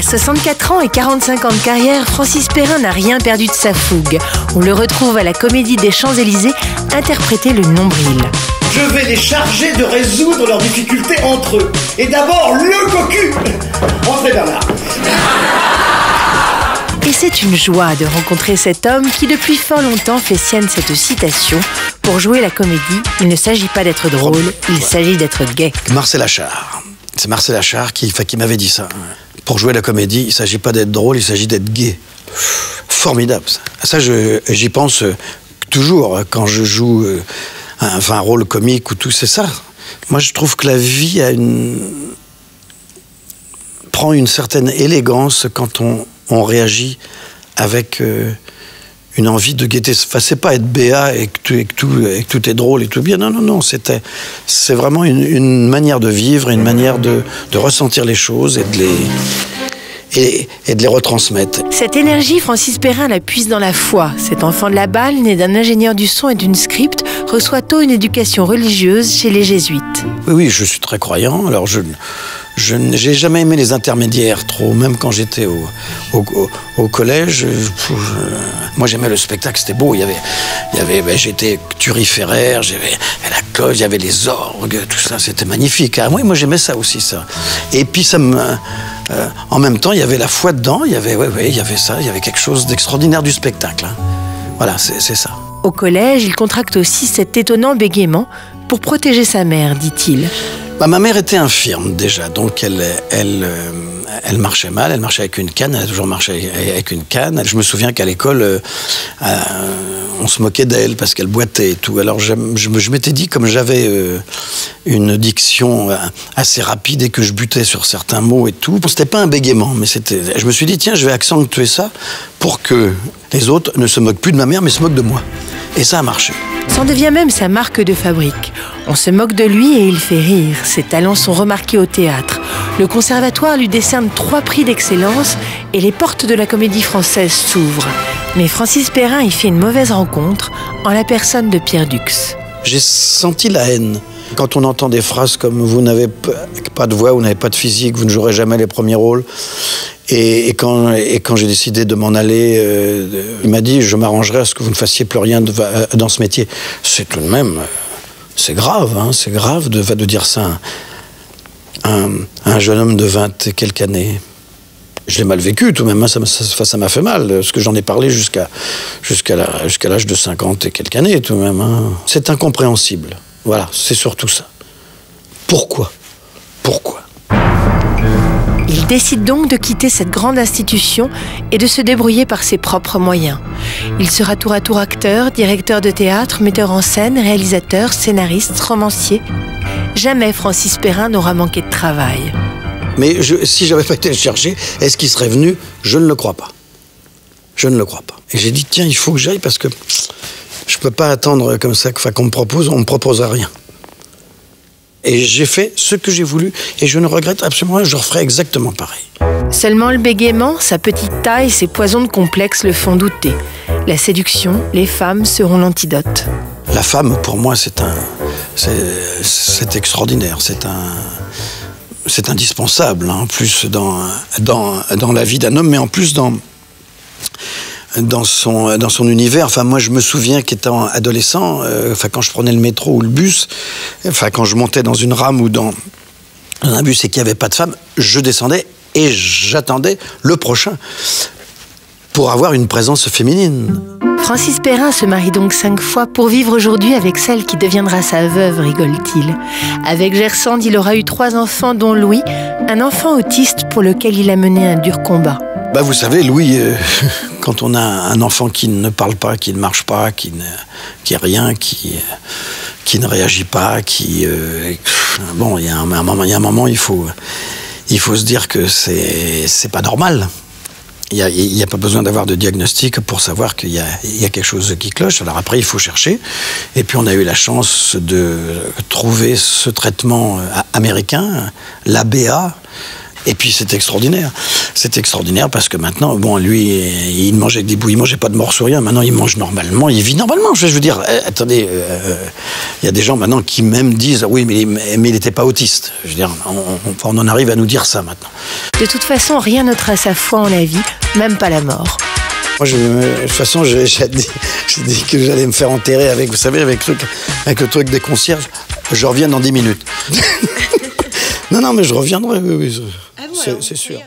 À 64 ans et 45 ans de carrière, Francis Perrin n'a rien perdu de sa fougue. On le retrouve à la Comédie des Champs-Élysées interpréter le nombril. Je vais les charger de résoudre leurs difficultés entre eux. Et d'abord, le cocu. Entrez, Bernard. Et c'est une joie de rencontrer cet homme qui depuis fort longtemps fait sienne cette citation. Pour jouer la comédie, il ne s'agit pas d'être drôle, il s'agit d'être gai. Marcel Achard. C'est Marcel Achard qui m'avait dit ça. Pour jouer la comédie, il ne s'agit pas d'être drôle, il s'agit d'être gai. Formidable ça. Ça, j'y pense toujours quand je joue un rôle comique ou tout, c'est ça. Moi, je trouve que la vie prend une certaine élégance quand on réagit avec une envie de gaieté. Enfin, c'est pas être béat et que tout est drôle et tout bien. Non. C'est vraiment une manière de vivre, une manière de ressentir les choses et de les retransmettre. Cette énergie, Francis Perrin la puise dans la foi. Cet enfant de la balle, né d'un ingénieur du son et d'une script, reçoit tôt une éducation religieuse chez les jésuites. Oui, je suis très croyant. Alors j'ai jamais aimé les intermédiaires trop, même quand j'étais au collège. Moi, j'aimais le spectacle, c'était beau. J'étais turiféraire, j'avais la cloche, il y avait les orgues, tout ça, c'était magnifique. Ah, oui, moi, j'aimais ça aussi, ça. Et puis, en même temps, il y avait la foi dedans, il y avait ça, il y avait quelque chose d'extraordinaire du spectacle. Hein. Voilà, c'est ça. Au collège, il contracte aussi cet étonnant bégaiement pour protéger sa mère, dit-il. Ma mère était infirme déjà, donc elle marchait mal, elle marchait avec une canne, elle a toujours marché avec une canne. Je me souviens qu'à l'école, on se moquait d'elle parce qu'elle boitait et tout. Alors je m'étais dit, comme j'avais une diction assez rapide et que je butais sur certains mots et tout, c'était pas un bégaiement, mais je me suis dit, tiens, je vais accentuer ça pour que les autres ne se moquent plus de ma mère, mais se moquent de moi. Et ça a marché. Ça en devient même sa marque de fabrique. On se moque de lui et il fait rire. Ses talents sont remarqués au théâtre. Le conservatoire lui décerne 3 prix d'excellence et les portes de la comédie française s'ouvrent. Mais Francis Perrin y fait une mauvaise rencontre en la personne de Pierre Dux. J'ai senti la haine. Quand on entend des phrases comme « vous n'avez pas de voix, vous n'avez pas de physique, vous ne jouerez jamais les premiers rôles », et quand j'ai décidé de m'en aller, il m'a dit « je m'arrangerai à ce que vous ne fassiez plus rien dans ce métier ». C'est tout de même... C'est grave, hein, c'est grave de dire ça à un jeune homme de 20 et quelques années. Je l'ai mal vécu tout de même, hein, ça m'a fait mal, parce que j'en ai parlé jusqu'à l'âge de 50 et quelques années tout de même. Hein. C'est incompréhensible, voilà, c'est surtout ça. Pourquoi ? Il décide donc de quitter cette grande institution et de se débrouiller par ses propres moyens. Il sera tour à tour acteur, directeur de théâtre, metteur en scène, réalisateur, scénariste, romancier. Jamais Francis Perrin n'aura manqué de travail. Mais si j'avais pas été le chercher, est-ce qu'il serait venu ? Je ne le crois pas. Je ne le crois pas. Et j'ai dit, tiens, il faut que j'aille parce que je peux pas attendre comme ça qu'on me propose, on me propose rien. Et j'ai fait ce que j'ai voulu et je ne regrette absolument rien, je referai exactement pareil. Seulement le bégaiement, sa petite taille, ses poisons de complexe le font douter. La séduction, les femmes seront l'antidote. La femme, pour moi, c'est extraordinaire, c'est indispensable, hein, en plus dans la vie d'un homme, mais en plus dans son univers. Enfin, moi, je me souviens qu'étant adolescent, quand je prenais le métro ou le bus, quand je montais dans une rame ou dans un bus et qu'il n'y avait pas de femme, je descendais et j'attendais le prochain pour avoir une présence féminine. Francis Perrin se marie donc 5 fois pour vivre aujourd'hui avec celle qui deviendra sa veuve, rigole-t-il. Avec Gersande, il aura eu 3 enfants, dont Louis, un enfant autiste pour lequel il a mené un dur combat. Bah vous savez, Louis, quand on a un enfant qui ne parle pas, qui ne marche pas, qui est rien, qui ne réagit pas, bon, il y a un moment, il faut se dire que c'est pas normal. Il n'y a pas besoin d'avoir de diagnostic pour savoir qu'il y a quelque chose qui cloche. Alors après, il faut chercher. Et puis on a eu la chance de trouver ce traitement américain, l'ABA, Et puis c'est extraordinaire. C'est extraordinaire parce que maintenant, bon, lui, il mangeait avec des bouts, il mangeait pas de morceaux, rien. Maintenant, il mange normalement, il vit normalement. Je veux dire, attendez, il y a des gens maintenant qui même disent, oui, mais il n'était pas autiste. Je veux dire, on en arrive à nous dire ça maintenant. De toute façon, rien ne trace sa foi en la vie, même pas la mort. Moi, de toute façon, j'ai dit que j'allais me faire enterrer avec, vous savez, avec le truc des concierges. Je reviens dans 10 minutes. Non, mais je reviendrai, oui, Ah bon, c'est sûr.